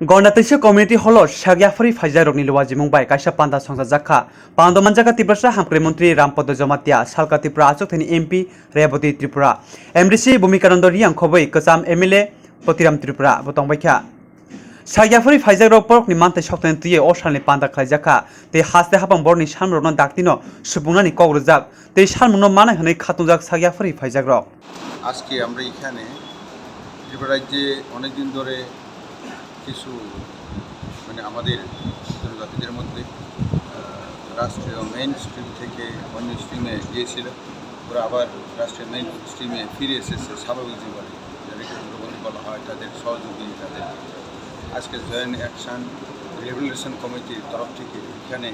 गणनाथैसो community hall Yaphar Phainairokni Luwaji Mumbai Kaisa Panda Songchajkha Panda Manjaka Tiprasa Hamkre Mantri Rampada Jamatia Salka Tripura Achokthani MP Reboti Tripura MDC Bhumikanando Riang Khoboi Kasam MLA Potiram Tripura Botongbaikha Yaphar Phainairok Porokni Mantai Soktani Tuye Osalni Panda Khlaijaka Tei Haste Habang Borni Salmrokno Daktino Subungnani Kogrojak Tei Salmungno Manai Hwnai Khatungjak Yaphar Phainairok আজকে আমরা এখানে ত্রিপুরা রাজ্যে অনেকদিন ধরে কিছু আমাদের জনজাতিদের মধ্যে রাষ্ট্রীয় মেইন স্ট্রিম থেকে অন্য স্ট্রিমে গিয়েছিল, ওরা আবার রাষ্ট্রীয় মেইন স্ট্রিমে ফিরে এসেছে স্বাভাবিক জীবনে, যাদেরকে দুর্গতি বলা হয়, তাদের সহযোগী, তাদের আজকে জয়েন্ট অ্যাকশন রেগুলেশন কমিটির তরফ থেকে এখানে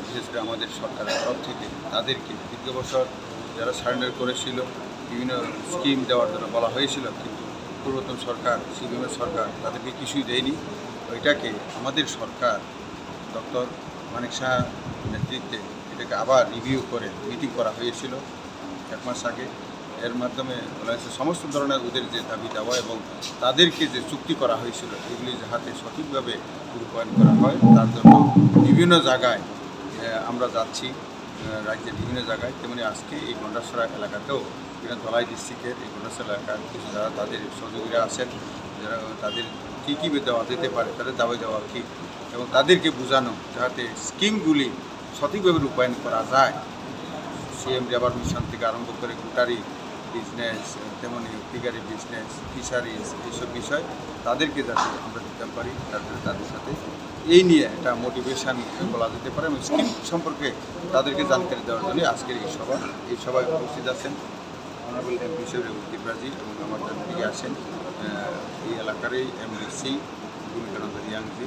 বিশেষ করে আমাদের সরকারের তরফ থেকে তাদেরকে দীর্ঘ বছর যারা সারেন্ডার করেছিল বিভিন্ন স্কিম দেওয়ার জন্য বলা হয়েছিল, কিন্তু পূর্বতন সরকার সিপিএমের সরকার তাদেরকে কিছুই দেয়নি। এটাকে আমাদের সরকার ডক্টর মানিক শাহ নেতৃত্বে এটাকে আবার রিভিউ করে মিটিং করা হয়েছিল 1 মাস আগে। এর মাধ্যমে বলা হয়েছে সমস্ত ধরনের ওদের যে দাবি দেওয়া এবং তাদেরকে যে চুক্তি করা হয়েছিল এগুলি যাতে সঠিকভাবে রূপায়ণ করা হয়, তার জন্য বিভিন্ন জায়গায় আমরা যাচ্ছি, রাজ্যের বিভিন্ন জায়গায়। তেমনি আজকে এই গন্ডাছড়া এলাকাতেও ধলাই ডিস্ট্রিক্টের এই গন্ডাছড়া এলাকার কিছু যারা তাদের সহযোগীরা আছেন, যারা তাদের কী কী দেওয়া যেতে পারে, তাদের দাবি দেওয়া কী এবং তাদেরকে বোঝানো যাতে স্কিমগুলি সঠিকভাবে রূপায়ণ করা যায়। সিএম লেবার মিশন থেকে আরম্ভ করে গুটারি বিজনেস, তেমনি ফিগারি বিজনেস, ফিশারিজ, এইসব বিষয় তাদেরকে যাতে আমরা দিতে পারি, তাদের সাথে এই নিয়ে একটা মোটিভেশন বলা যেতে পারে এবং স্কিম সম্পর্কে তাদেরকে জানকারি দেওয়ার জন্য আজকের এই সভায় উপস্থিত আছেন অনারেবল এমপি ত্রিপুরাজি এবং আমার দিকে আসেন এই এলাকারই এমডিসি ভূমিকানন্দ রিয়াংজি।